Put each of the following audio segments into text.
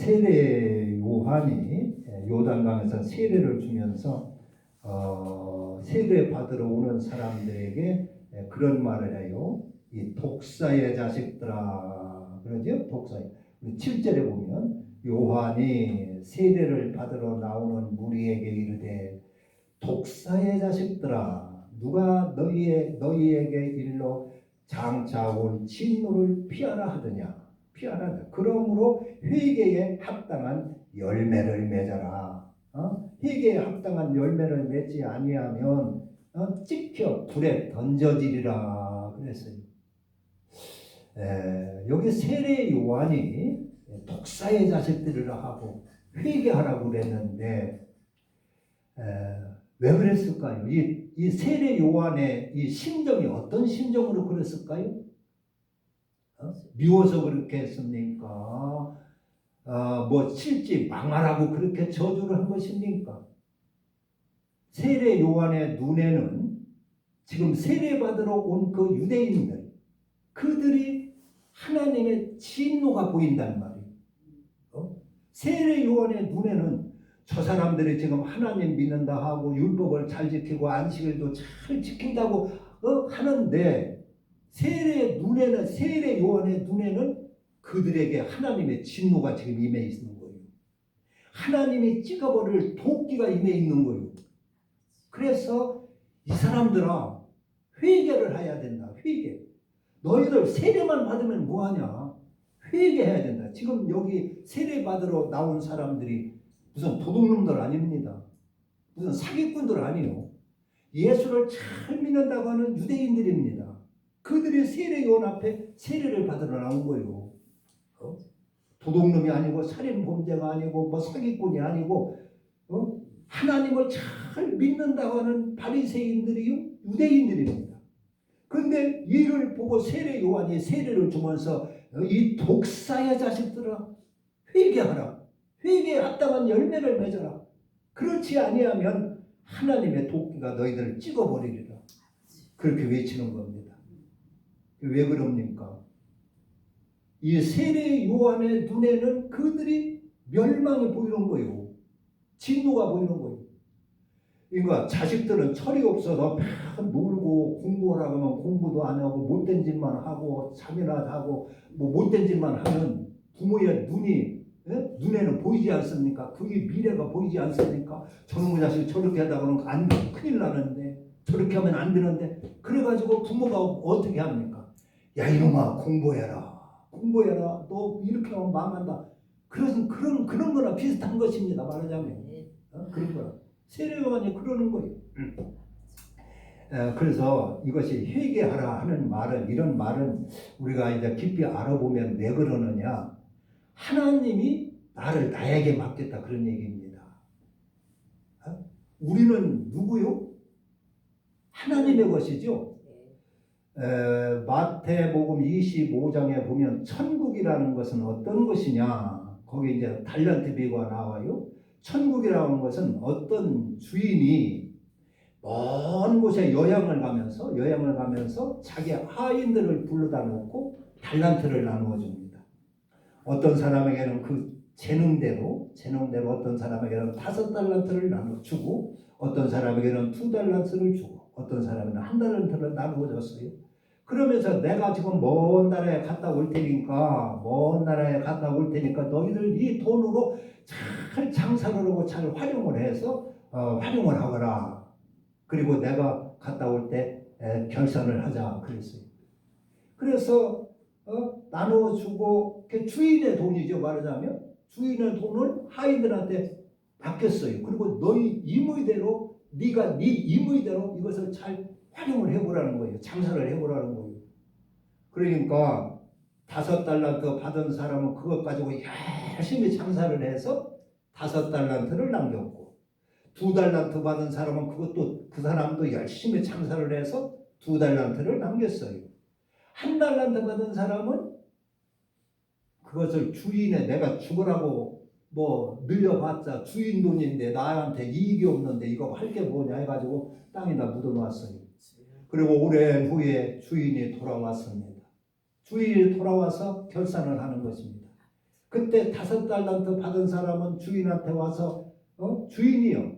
세례 요한이 요단강에서 세례를 주면서 세례 받으러 오는 사람들에게 그런 말을 해요. 이 독사의 자식들아, 그러죠? 독사의. 7절에 보면 요한이 세례를 받으러 나오는 무리에게 이르되 독사의 자식들아, 누가 너희에게 일러 장차 올 진노를 피하라 하더냐. 피하라. 그러므로 회개에 합당한 열매를 맺어라. 회개에 합당한 열매를 맺지 아니하면 찍혀 불에 던져지리라 그랬어요. 여기 세례 요한이 독사의 자식들이라 하고 회개하라고 그랬는데 왜 그랬을까요? 이 세례 요한의 이 심정이 어떤 심정으로 그랬을까요? 미워서 그렇게 했습니까? 뭐 실지 망하라고 그렇게 저주를 한 것입니까? 세례 요한의 눈에는 지금 세례 받으러 온 그 유대인들, 그들이 하나님의 진노가 보인단 말이에요. 세례 요한의 눈에는 저 사람들이 지금 하나님 믿는다 하고 율법을 잘 지키고 안식일도 잘 지킨다고 하는데 세례 요한의 눈에는 그들에게 하나님의 진노가 지금 임해 있는 거예요. 하나님이 찍어버릴 도끼가 임해 있는 거예요. 그래서 이 사람들아, 회개를 해야 된다. 회개. 너희들 세례만 받으면 뭐하냐? 회개해야 된다. 지금 여기 세례 받으러 나온 사람들이 무슨 도둑놈들 아닙니다. 무슨 사기꾼들 아니에요. 예수를 잘 믿는다고 하는 유대인들입니다. 그들이 세례 요한 앞에 세례를 받으러 나온 거예요. 도둑놈이 아니고 살인범죄가 아니고 뭐 사기꾼이 아니고 하나님을 잘 믿는다고 하는 바리새인들이요, 유대인들입니다. 그런데 이를 보고 세례 요한이 세례를 주면서 이 독사의 자식들아, 회개하라. 회개에 합당한 열매를 맺어라. 그렇지 아니하면 하나님의 도끼가 너희들을 찍어버리리라. 그렇게 외치는 겁니다. 왜 그럽니까? 이 세례 요한의 눈에는 그들이 멸망이 보이는 거예요. 진노가 보이는 거예요. 그러니까 자식들은 철이 없어서 막 놀고 공부하라고 하면 공부도 안 하고 못된 짓만 하고 잠이나 자고 뭐 못된 짓만 하는 부모의 눈에는 보이지 않습니까? 그게 미래가 보이지 않습니까? 저놈의 자식 저렇게 하다 보면 안 돼. 큰일 나는데 저렇게 하면 안 되는데 그래가지고 부모가 어떻게 합니까? 야 이놈아 공부해라. 너 이렇게 하면 망한다. 그런 거나 비슷한 것입니다. 말하자면 그런 거라. 세례 요한이 그러는 거예요. 그래서 이것이 회개하라 하는 말은, 이런 말은 우리가 이제 깊이 알아보면 왜 그러느냐? 하나님이 나에게 맡겼다 그런 얘기입니다. 우리는 누구요? 하나님의 것이죠. 마태복음 25장에 보면 천국이라는 것은 어떤 것이냐? 거기 이제 달란트 비유가 나와요. 천국이라는 것은 어떤 주인이 먼 곳에 여행을 가면서 자기 하인들을 불러다 놓고 달란트를 나누어 줍니다. 어떤 사람에게는 그 재능대로 어떤 사람에게는 5달란트를 나눠 주고 어떤 사람에게는 2달란트를 주고 어떤 사람에게는 1달란트를 나누어 줬어요. 그러면서 내가 지금 먼 나라에 갔다 올 테니까 너희들 이 돈으로 잘 장사를 하고 잘 활용을 해서 활용을 하거라. 그리고 내가 갔다 올 때 결산을 하자 그랬어요. 그래서 나눠주고 주인의 돈이죠. 말하자면 주인의 돈을 하인들한테 맡겼어요. 그리고 너희 임의대로 네가 네 임의대로 이것을 잘 활용을 해보라는 거예요. 장사를 해보라는 거예요. 그러니까 5달란트 받은 사람은 그것 가지고 열심히 장사를 해서 5달란트를 남겼고 2달란트 받은 사람은 그 사람도 열심히 장사를 해서 2달란트를 남겼어요. 1달란트 받은 사람은 그것을 주인에 내가 죽으라고 뭐 늘려봤자 주인 돈인데 나한테 이익이 없는데 이거 할 게 뭐냐 해가지고 땅에다 묻어놨어요. 그리고 오랜 후에 주인이 돌아왔습니다. 주인이 돌아와서 결산을 하는 것입니다. 그때 5달란트 받은 사람은 주인한테 와서 주인이요,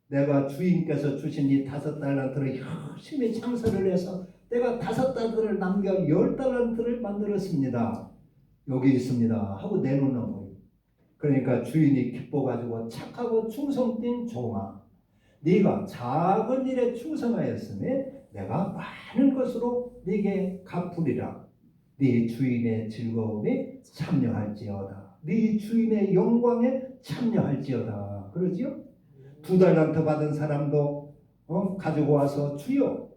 내가 주인께서 주신 이 5달란트를 열심히 장사를 해서 내가 5달란트를 남겨 10달란트를 만들었습니다. 여기 있습니다 하고 내놓는 거예요. 그러니까 주인이 기뻐가지고 착하고 충성된 종아, 네가 작은 일에 충성하였으니 내가 많은 것으로 네게 갚으리라. 네 주인의 즐거움에 참여할지어다. 네 주인의 영광에 참여할지어다. 그러지요? 2달란트 받은 사람도 가지고 와서 주여,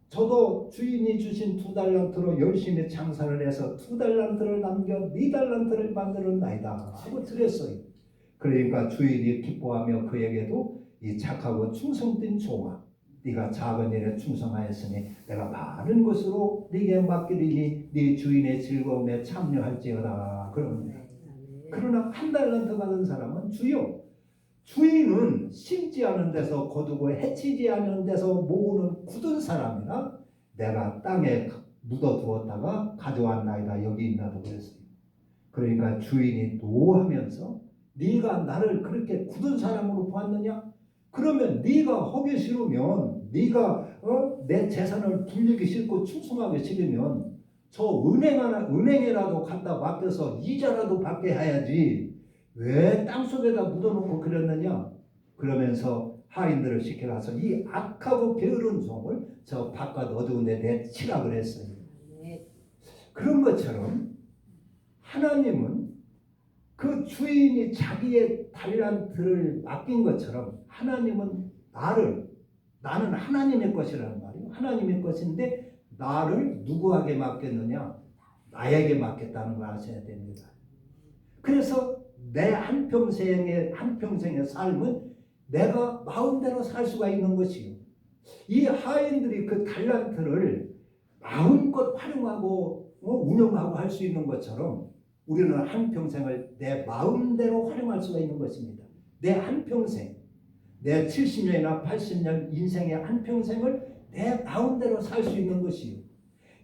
저도 주인이 주신 2달란트로 열심히 장사를 해서 2달란트를 남겨 4달란트를 만들었나이다 하고 드렸어요. 그러니까 주인이 기뻐하며 그에게도 이 착하고 충성된 종아, 네가 작은 일에 충성하였으니 내가 많은 것으로 네게 맡기리니 네 주인의 즐거움에 참여할지어다 그럽니다. 그러나 1달란트 받은 사람은 주여, 주인은 심지 않은 데서 거두고 해치지 않은 데서 모으는 굳은 사람이라 내가 땅에 묻어두었다가 가져왔나이다 여기 있나도 그랬어요. 그러니까 주인이 노하면서 네가 나를 그렇게 굳은 사람으로 보았느냐? 그러면 네가 하기 싫으면, 네가 내 재산을 불리기 싫고 충성하기 싫으면 저 은행에라도 갖다 맡겨서 이자라도 받게 해야지 왜 땅속에다 묻어놓고 그랬느냐? 그러면서 하인들을 시켜가서 이 악하고 게으른 종을 저 바깥 어두운 데 내치라 그랬어요. 그런 것처럼 하나님은 그 주인이 자기의 달란트를 맡긴 것처럼 하나님은 나는 하나님의 것이라는 말이에요. 하나님의 것인데 나를 누구에게 맡겼느냐? 나에게 맡겼다는 걸 아셔야 됩니다. 그래서 내 한평생의 삶은 내가 마음대로 살 수가 있는 것이요. 이 하인들이 그 달란트를 마음껏 활용하고 운영하고 할 수 있는 것처럼 우리는 한평생을 내 마음대로 활용할 수가 있는 것입니다. 내 한평생, 내 70년이나 80년 인생의 한평생을 내 마음대로 살 수 있는 것이요.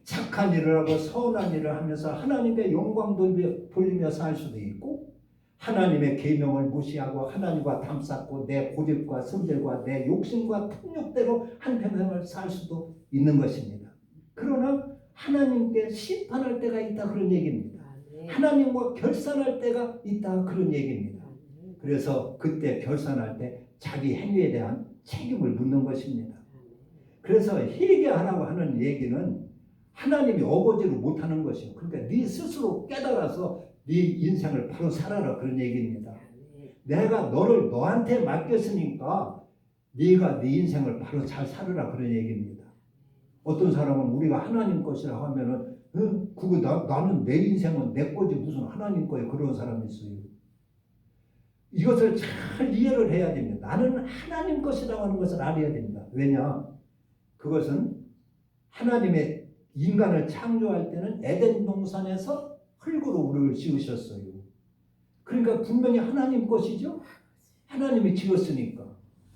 착한 일을 하고 선한 일을 하면서 하나님께 영광 돌리며 살 수도 있고, 하나님의 계명을 무시하고 하나님과 담쌓고 내 고집과 성질과 내 욕심과 탐욕대로 한평생을 살 수도 있는 것입니다. 그러나 하나님께 심판할 때가 있다 그런 얘기입니다. 하나님과 결산할 때가 있다 그런 얘기입니다. 그래서 그때 결산할 때 자기 행위에 대한 책임을 묻는 것입니다. 그래서 회개하라고 하는 얘기는 하나님이 어거지로 못하는 것이요. 그러니까 네 스스로 깨달아서 네 인생을 바로 살아라 그런 얘기입니다. 내가 너를 너한테 맡겼으니까 네가 네 인생을 바로 잘 살아라 그런 얘기입니다. 어떤 사람은 우리가 하나님 것이라고 하면은 그거 나는 내 인생은 내 거지 무슨 하나님 거예요 그런 사람이 있어요. 이것을 잘 이해를 해야 됩니다. 나는 하나님 것이라고 하는 것을 알아야 됩니다. 왜냐? 그것은 하나님의 인간을 창조할 때는 에덴 동산에서 흙으로 우리를 지으셨어요. 그러니까 분명히 하나님 것이죠. 하나님이 지었으니까,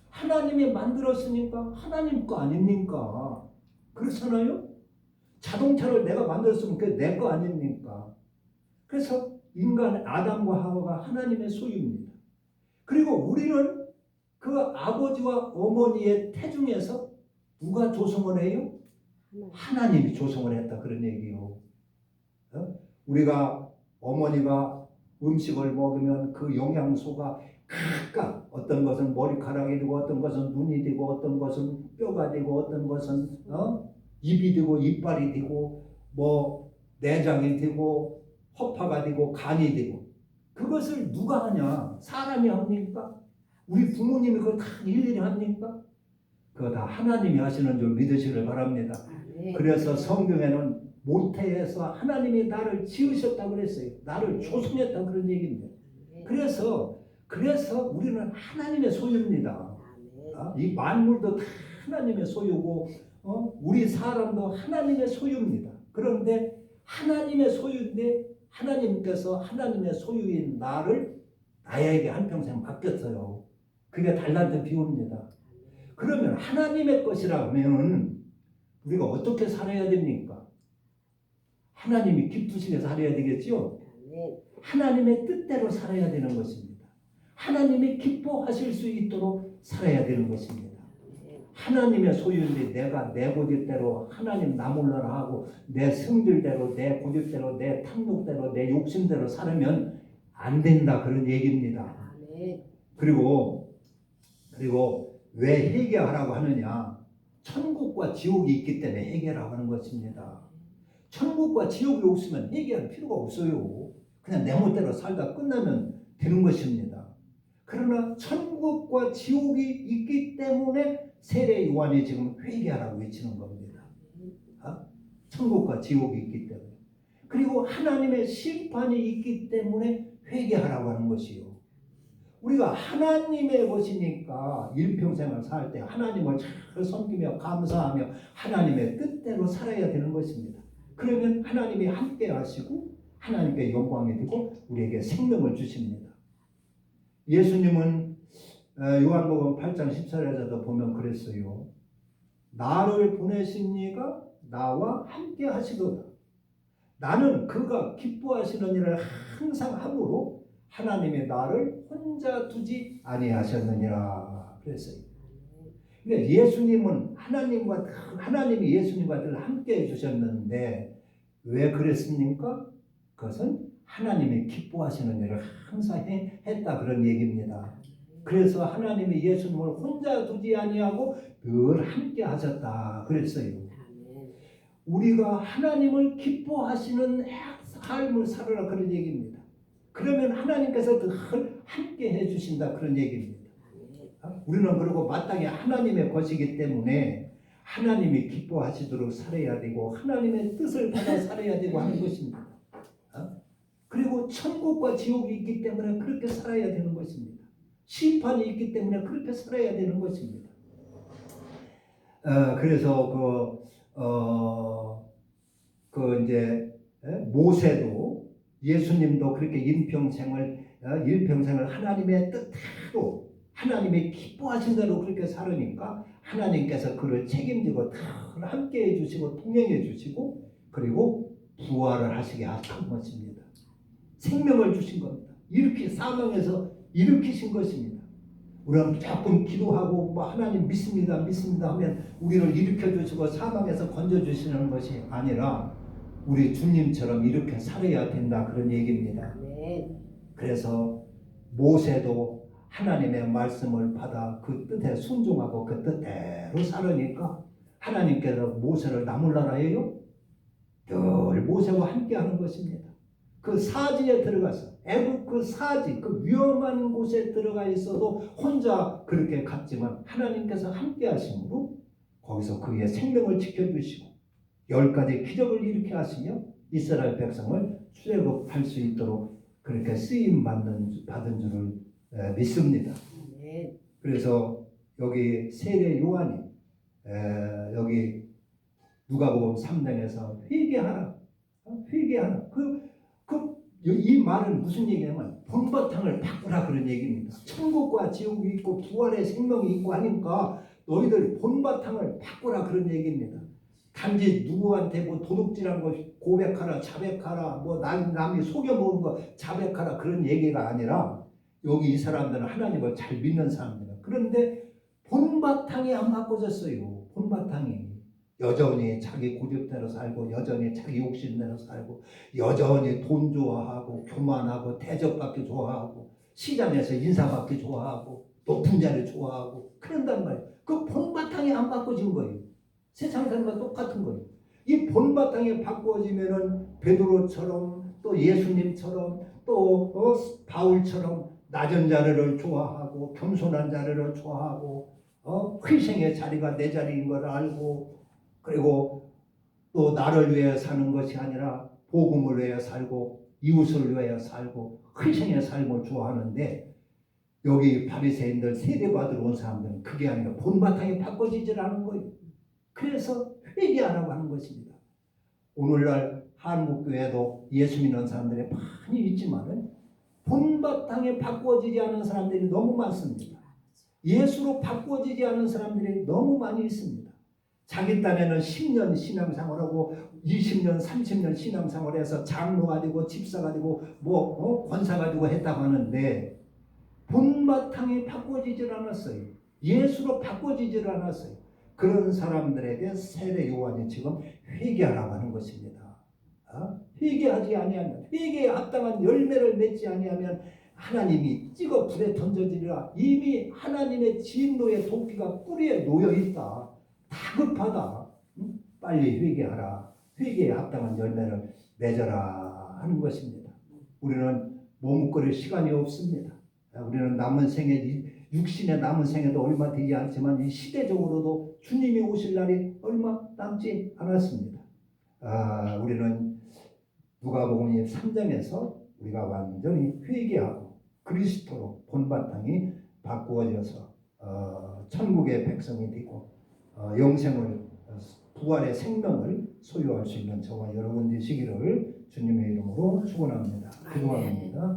하나님이 만들었으니까 하나님 거 아닙니까? 그렇잖아요. 자동차를 내가 만들었으면 그게 내 거 아닙니까? 그래서 인간 아담과 하와가 하나님의 소유입니다. 그리고 우리는 그 아버지와 어머니의 태중에서 누가 조성을 해요? 하나님이 조성을 했다 그런 얘기요. 우리가 어머니가 음식을 먹으면 그 영양소가 각각 어떤 것은 머리카락이 되고 어떤 것은 눈이 되고 어떤 것은 뼈가 되고 어떤 것은 입이 되고 이빨이 되고 뭐 내장이 되고 허파가 되고 간이 되고, 그것을 누가 하냐? 사람이 합니까? 우리 부모님이 그걸 다 일일이 합니까? 그거 다 하나님이 하시는 줄 믿으시길 바랍니다. 그래서 성경에는 모태에서 하나님이 나를 지으셨다고 그랬어요. 나를 조성했다 그런 얘기입니다. 그래서 우리는 하나님의 소유입니다. 이 만물도 다 하나님의 소유고 우리 사람도 하나님의 소유입니다. 그런데 하나님의 소유인데 하나님께서 하나님의 소유인 나에게 한평생 맡겼어요. 그게 달란트 비유입니다. 그러면 하나님의 것이라 하면 우리가 어떻게 살아야 됩니까? 하나님이 기쁘시게 살아야 되겠죠? 하나님의 뜻대로 살아야 되는 것입니다. 하나님이 기뻐하실 수 있도록 살아야 되는 것입니다. 하나님의 소유인데 내가 내 고집대로 하나님 나 몰라라 하고 내 성질대로 내 고집대로 내 탐욕대로 내 욕심대로 살으면 안 된다 그런 얘기입니다. 그리고 왜 회개하라고 하느냐? 천국과 지옥이 있기 때문에 회개하라고 하는 것입니다. 천국과 지옥이 없으면 회개할 필요가 없어요. 그냥 내 멋대로 살다 끝나면 되는 것입니다. 그러나 천국과 지옥이 있기 때문에 세례 요한이 지금 회개하라고 외치는 겁니다. 천국과 지옥이 있기 때문에. 그리고 하나님의 심판이 있기 때문에 회개하라고 하는 것이요. 우리가 하나님의 것이니까 일평생을 살 때 하나님을 잘 섬기며 감사하며 하나님의 뜻대로 살아야 되는 것입니다. 그러면 하나님이 함께 하시고 하나님께 영광이 되고 우리에게 생명을 주십니다. 예수님은 요한복음 8장 14절에도 보면 그랬어요. 나를 보내신 이가 나와 함께 하시도다. 나는 그가 기뻐하시는 일을 항상 함으로 하나님이 나를 혼자 두지 아니하셨느니라 그랬어요. 그러니까 예수님은 하나님이 예수님과 늘 함께 해주셨는데 왜 그랬습니까? 그것은 하나님이 기뻐하시는 일을 항상 했다 그런 얘기입니다. 그래서 하나님이 예수님을 혼자 두지 아니하고 늘 함께 하셨다 그랬어요. 우리가 하나님을 기뻐하시는 삶을 살아라 그런 얘기입니다. 그러면 하나님께서 늘 함께 해주신다 그런 얘기입니다. 우리는 그리고 마땅히 하나님의 것이기 때문에 하나님이 기뻐하시도록 살아야 되고 하나님의 뜻을 받아 살아야 되고 하는 것입니다. 그리고 천국과 지옥이 있기 때문에 그렇게 살아야 되는 것입니다. 심판이 있기 때문에 그렇게 살아야 되는 것입니다. 그래서 이제 모세도 예수님도 그렇게 일평생을 하나님의 뜻대로 하나님이 기뻐하신 대로 그렇게 살으니까 하나님께서 그를 책임지고 함께 해주시고 통행해 주시고 그리고 부활을 하시게 하신 것입니다. 생명을 주신 겁니다. 이렇게 사망에서 일으키신 것입니다. 우리는 무조건 기도하고 하나님 믿습니다 하면 우리를 일으켜 주시고 사망에서 건져 주시는 것이 아니라 우리 주님처럼 이렇게 살아야 된다 그런 얘기입니다. 그래서 모세도 하나님의 말씀을 받아 그 뜻에 순종하고 그 뜻대로 살으니까 하나님께서 모세를 나 몰라라 해요? 늘 모세와 함께하는 것입니다. 그 사지에 들어가서 애굽 그 사지 그 위험한 곳에 들어가 있어도 혼자 그렇게 갔지만 하나님께서 함께하심으로 거기서 그의 생명을 지켜주시고 10가지 기적을 일으켜 하시며 이스라엘 백성을 출애굽할 수 있도록 그렇게 쓰임 받은 줄을 믿습니다. 그래서 여기 세례 요한이 여기 누가복음 3장에서 회개하라. 이 말은 무슨 얘기냐면 본바탕을 바꾸라 그런 얘기입니다. 천국과 지옥이 있고 부활의 생명이 있고 하니까 너희들 본바탕을 바꾸라 그런 얘기입니다. 단지 누구한테 도둑질한 거 고백하라 자백하라 남이 속여먹은 거 자백하라 그런 얘기가 아니라 여기 이 사람들은 하나님을 잘 믿는 사람들이에요. 그런데 본바탕이 안 바꿔졌어요. 본바탕이 여전히 자기 고집대로 살고 여전히 자기 욕심대로 살고 여전히 돈 좋아하고 교만하고 대접받기 좋아하고 시장에서 인사받기 좋아하고 높은 자리 좋아하고 그런단 말이에요. 그 본바탕이 안 바꿔진 거예요. 세상 사람과 똑같은 거예요. 이 본바탕이 바꿔지면은 베드로처럼 또 예수님처럼 또 바울처럼 낮은 자리를 좋아하고 겸손한 자리를 좋아하고 희생의 자리가 내 자리인 걸 알고 그리고 또 나를 위해 사는 것이 아니라 복음을 위해 살고 이웃을 위해 살고 희생의 삶을 좋아하는데 여기 바리새인들 세례받으러 온 사람들은 그게 아니라 본바탕이 바꿔지질 않은 거예요. 그래서 회개하라고 하는 것입니다. 오늘날 한국교회도 예수 믿는 사람들이 많이 있지만 본바탕에 바꿔지지 않은 사람들이 너무 많습니다. 예수로 바꿔지지 않은 사람들이 너무 많이 있습니다. 자기 딴에는 10년 신앙생활하고 20년, 30년 신앙생활해서 장로가 되고 집사가 되고 권사가 되고 했다고 하는데 본바탕이 바꿔지질 않았어요. 예수로 바꿔지질 않았어요. 그런 사람들에게 세례 요한이 지금 회개하라고 하는 것입니다. 회개하지 아니하면, 회개에 합당한 열매를 맺지 아니하면 하나님이 찍어 불에 던져지리라. 이미 하나님의 진노의 도끼가 뿌리에 놓여 있다. 다급하다. 빨리 회개하라. 회개에 합당한 열매를 맺어라 하는 것입니다. 우리는 머뭇거릴 시간이 없습니다. 우리는 남은 생에, 육신의 남은 생에도 얼마 되지 않지만 이 시대적으로도 주님이 오실 날이 얼마 남지 않았습니다. 우리는 누가복음 3장에서 우리가 완전히 회개하고 그리스도로 본바탕이 바꾸어져서 천국의 백성이 되고 영생을, 부활의 생명을 소유할 수 있는 저와 여러분 되시기를 주님의 이름으로 축원합니다. 기도합니다.